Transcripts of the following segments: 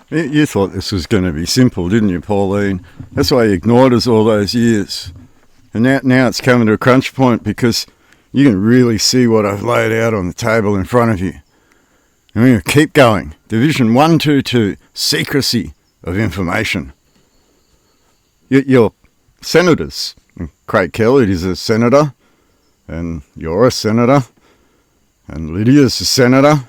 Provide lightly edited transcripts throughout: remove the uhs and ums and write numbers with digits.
You thought this was going to be simple, didn't you, Pauline? That's why you ignored us all those years. And now it's coming to a crunch point because you can really see what I've laid out on the table in front of you. And we're going to keep going. Division 122, secrecy of information. Your senators, Craig Kelly is a senator, and you're a senator, and Lydia's a senator.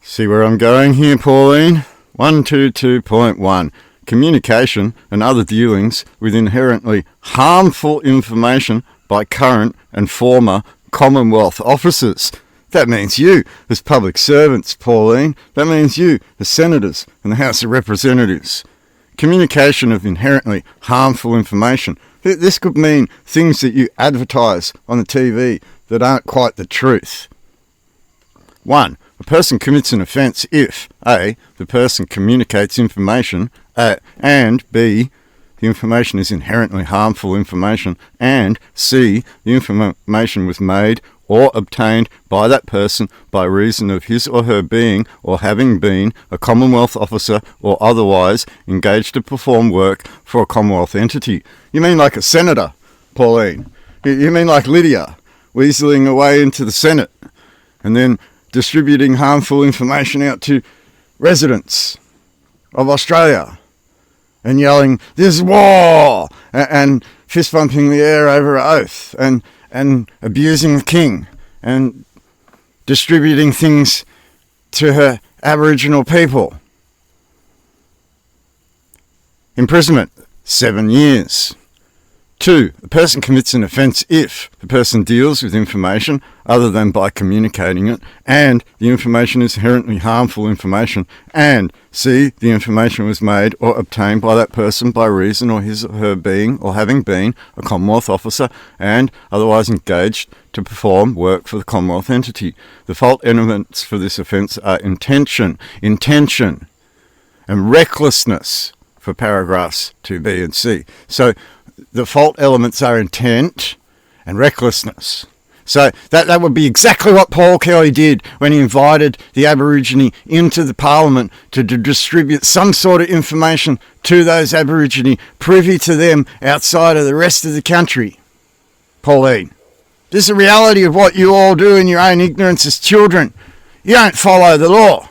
See where I'm going here, Pauline? 122.1. Communication and other dealings with inherently harmful information by current and former Commonwealth officers. That means you as public servants, Pauline. That means you as senators and the House of Representatives. Communication of inherently harmful information. This could mean things that you advertise on the TV that aren't quite the truth. 1. A person commits an offence if A. The person communicates information and B. The information is inherently harmful information and C. The information was made or obtained by that person by reason of his or her being or having been a Commonwealth officer or otherwise engaged to perform work for a Commonwealth entity. You mean like a senator, Pauline? You mean like Lydia, weaseling away into the Senate and then distributing harmful information out to residents of Australia and yelling, "There's war!" and fist bumping the air over an oath and abusing the king and distributing things to her Aboriginal people. Imprisonment, 7 years. 2. A person commits an offence if the person deals with information other than by communicating it, and the information is inherently harmful information, and C. The information was made or obtained by that person by reason of his or her being or having been a Commonwealth officer and otherwise engaged to perform work for the Commonwealth entity. The fault elements for this offence are intention, and recklessness for paragraphs 2B and C. So the fault elements are intent and recklessness. So that would be exactly what Paul Kelly did when he invited the Aborigine into the Parliament to distribute some sort of information to those Aborigine, privy to them outside of the rest of the country. Pauline, this is the reality of what you all do in your own ignorance as children. You don't follow the law.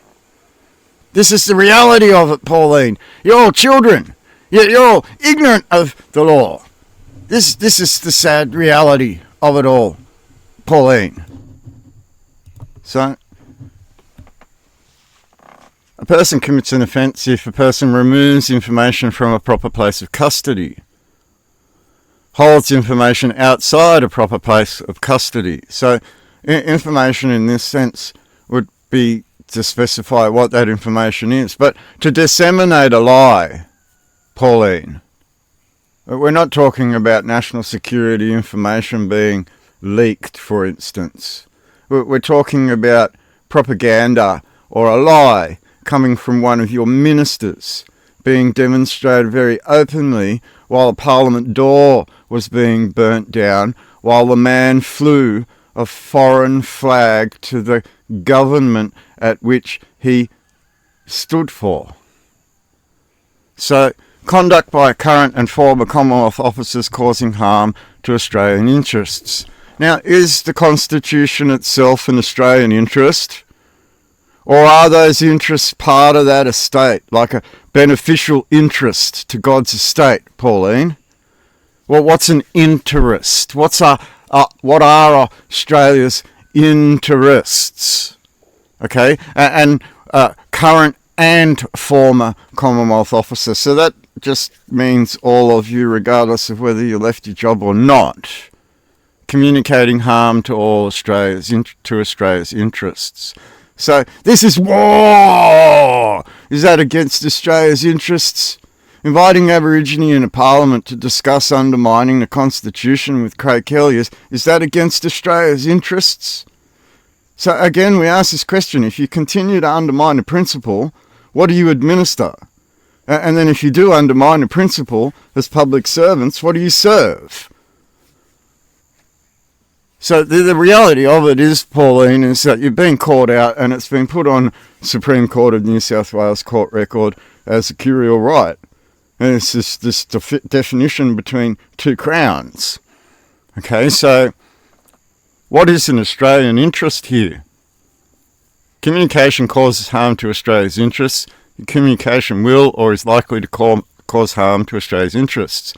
This is the reality of it, Pauline. You're all children. You're all ignorant of the law. This is the sad reality of it all, Pauline. So, a person commits an offence if a person removes information from a proper place of custody, holds information outside a proper place of custody. So, information in this sense would be to specify what that information is. But to disseminate a lie, Pauline, we're not talking about national security information being leaked, for instance. We're talking about propaganda or a lie coming from one of your ministers being demonstrated very openly while a Parliament door was being burnt down, while the man flew a foreign flag to the government at which he stood for. So, conduct by current and former Commonwealth officers causing harm to Australian interests. Now, is the Constitution itself an Australian interest? Or are those interests part of that estate, like a beneficial interest to God's estate, Pauline? Well, what's an interest? What are Australia's interests? Okay, and current and former Commonwealth officers. So that just means all of you, regardless of whether you left your job or not, communicating harm to all Australia's interests. So this is war. Is that against Australia's interests? Inviting Aborigine in a Parliament to discuss undermining the Constitution with Craig Kelly, is that against Australia's interests? So again, we ask this question: if you continue to undermine the principle, what do you administer? And then if you do undermine the principle as public servants, what do you serve? So the reality of it is, Pauline, is that you've been caught out and it's been put on Supreme Court of New South Wales court record as a curial right. And it's this definition between two crowns. Okay, so what is an Australian interest here? Communication causes harm to Australia's interests. Communication will or is likely to cause harm to Australia's interests.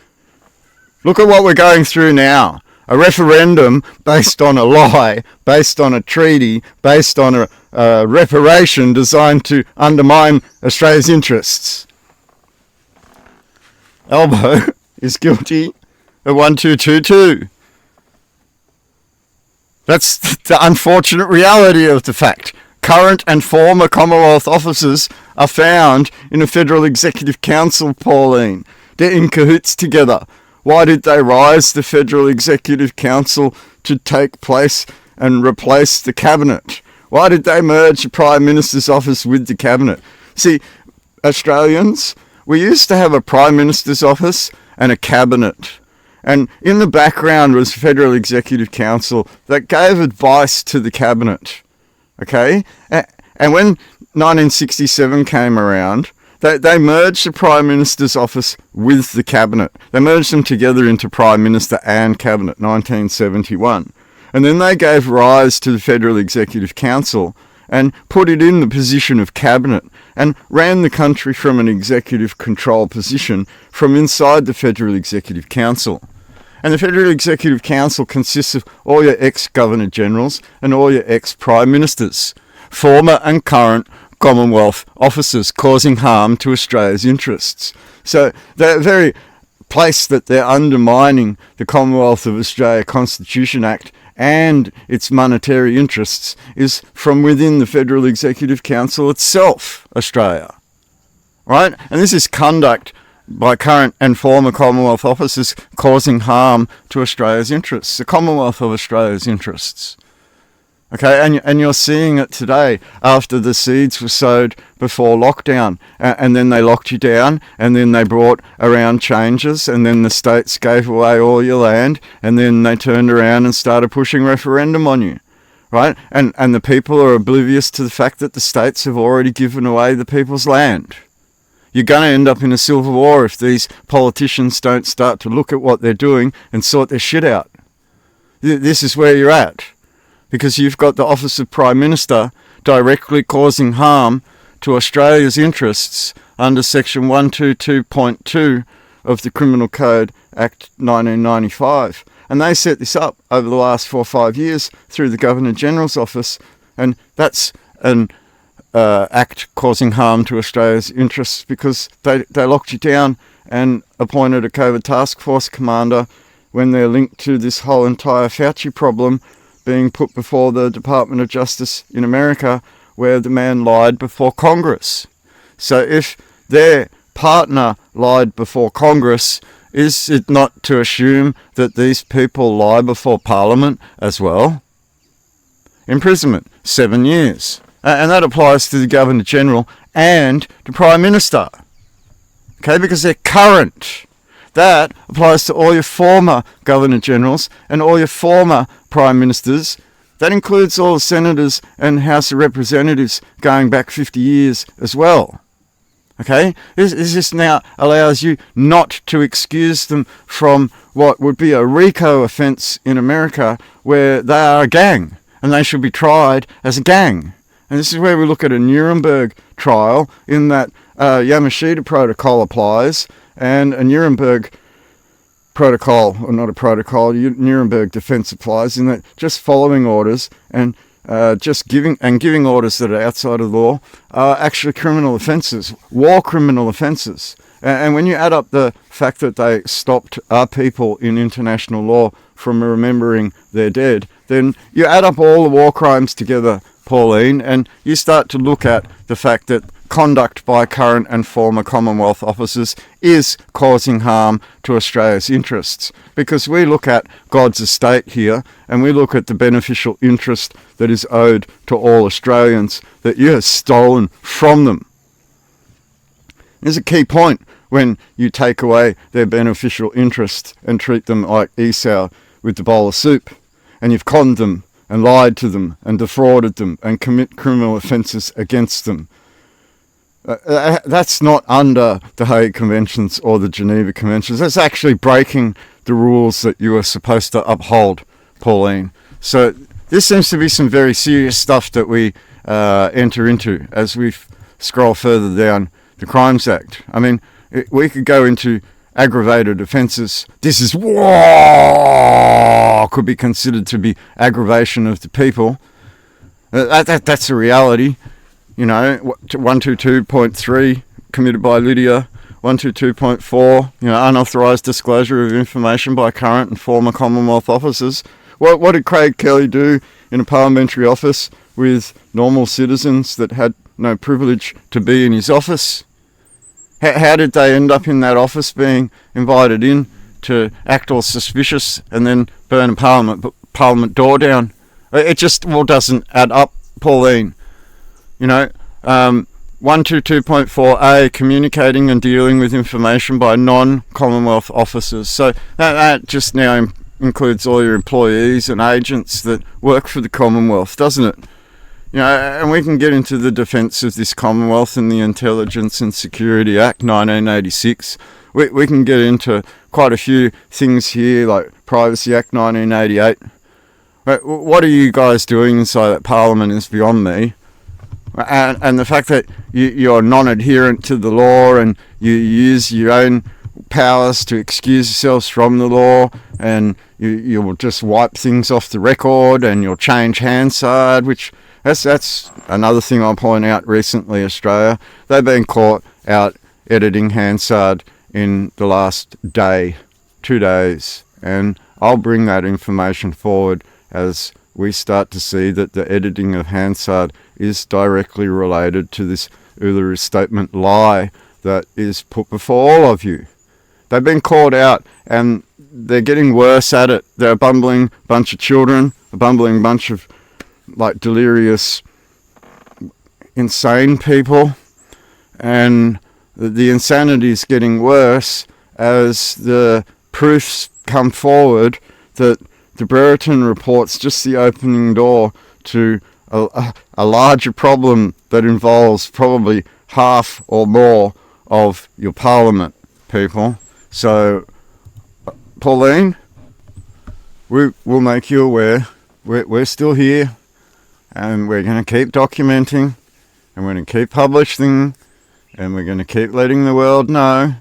Look at what we're going through now. A referendum based on a lie, based on a treaty, based on a reparation designed to undermine Australia's interests. Albo is guilty of 1222. That's the unfortunate reality of the fact. Current and former Commonwealth officers are found in a Federal Executive Council, Pauline. They're in cahoots together. Why did they rise the Federal Executive Council to take place and replace the Cabinet? Why did they merge the Prime Minister's office with the Cabinet? See, Australians, we used to have a Prime Minister's office and a Cabinet. And in the background was Federal Executive Council that gave advice to the Cabinet. Okay? And when 1967 came around, they merged the Prime Minister's office with the Cabinet. They merged them together into Prime Minister and Cabinet, 1971. And then they gave rise to the Federal Executive Council and put it in the position of Cabinet and ran the country from an executive control position from inside the Federal Executive Council. And the Federal Executive Council consists of all your ex-Governor-Generals and all your ex-Prime Ministers, former and current Commonwealth officers causing harm to Australia's interests. So the very place that they're undermining the Commonwealth of Australia Constitution Act and its monetary interests is from within the Federal Executive Council itself, Australia. Right? And this is conduct by current and former Commonwealth officers causing harm to Australia's interests, the Commonwealth of Australia's interests. Okay, and you're seeing it today after the seeds were sowed before lockdown, and then they locked you down, and then they brought around changes, and then the states gave away all your land, and then they turned around and started pushing referendum on you, right? And the people are oblivious to the fact that the states have already given away the people's land. You're going to end up in a civil war if these politicians don't start to look at what they're doing and sort their shit out. This is where you're at. Because you've got the Office of Prime Minister directly causing harm to Australia's interests under Section 122.2 of the Criminal Code Act 1995. And they set this up over the last 4 or 5 years through the Governor-General's office, and that's an act causing harm to Australia's interests because they locked you down and appointed a COVID task force commander when they're linked to this whole entire Fauci problem being put before the Department of Justice in America, where the man lied before Congress. So if their partner lied before Congress, is it not to assume that these people lie before Parliament as well? Imprisonment, 7 years. And that applies to the Governor-General and the Prime Minister. Okay, because they're current. That applies to all your former Governor-Generals and all your former Prime Ministers. That includes all the Senators and House of Representatives going back 50 years as well. Okay? This now allows you not to excuse them from what would be a RICO offence in America where they are a gang and they should be tried as a gang. And this is where we look at a Nuremberg trial in that Yamashita Protocol applies, and a Nuremberg protocol, or not a protocol, Nuremberg defence applies in that just following orders and just giving orders that are outside of the law are actually criminal offences, war criminal offences. And when you add up the fact that they stopped our people in international law from remembering their dead, then you add up all the war crimes together, Pauline, and you start to look at the fact that conduct by current and former Commonwealth officers is causing harm to Australia's interests. Because we look at God's estate here, and we look at the beneficial interest that is owed to all Australians that you have stolen from them. There's a key point when you take away their beneficial interest and treat them like Esau with the bowl of soup. and you've conned them and lied to them and defrauded them and commit criminal offences against them. That's not under the Hague Conventions or the Geneva Conventions. That's actually breaking the rules that you are supposed to uphold, Pauline. So this seems to be some very serious stuff that we enter into as we scroll further down the Crimes Act. I mean, we could go into aggravated offences. This is could be considered to be aggravation of the people. That's a reality. You know, 122.3 committed by Lydia, 122.4, unauthorised disclosure of information by current and former Commonwealth officers. What did Craig Kelly do in a parliamentary office with normal citizens that had no privilege to be in his office? How did they end up in that office being invited in to act all suspicious and then burn a parliament door down? It just doesn't add up, Pauline. 122.4a, communicating and dealing with information by non-Commonwealth officers. So that just now includes all your employees and agents that work for the Commonwealth, doesn't it? And we can get into the defence of this Commonwealth and the Intelligence and Security Act 1986. We can get into quite a few things here, like Privacy Act 1988. What are you guys doing inside that Parliament is beyond me. And the fact that you're non-adherent to the law and you use your own powers to excuse yourselves from the law, and you'll just wipe things off the record and you'll change Hansard, which that's another thing I'll point out recently. Australia, they've been caught out editing Hansard in the last 2 days, and I'll bring that information forward as we start to see that the editing of Hansard is directly related to this Uluru Statement lie that is put before all of you. They've been called out and they're getting worse at it. They're a bumbling bunch of children, a bumbling bunch of delirious, insane people. And the insanity is getting worse as the proofs come forward that the Brereton report's just the opening door to a larger problem that involves probably half or more of your parliament, people. So, Pauline, we'll make you aware. We're still here, and we're going to keep documenting, and we're going to keep publishing, and we're going to keep letting the world know,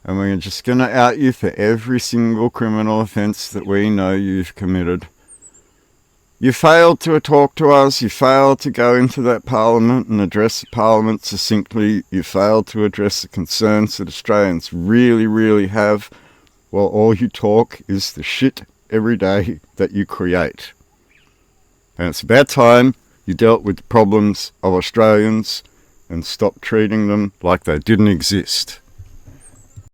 and we're just going to out you for every single criminal offence that we know you've committed. You failed to talk to us, you failed to go into that Parliament and address the Parliament succinctly, you failed to address the concerns that Australians really, really have. Well, all you talk is the shit every day that you create. And it's about time you dealt with the problems of Australians and stopped treating them like they didn't exist.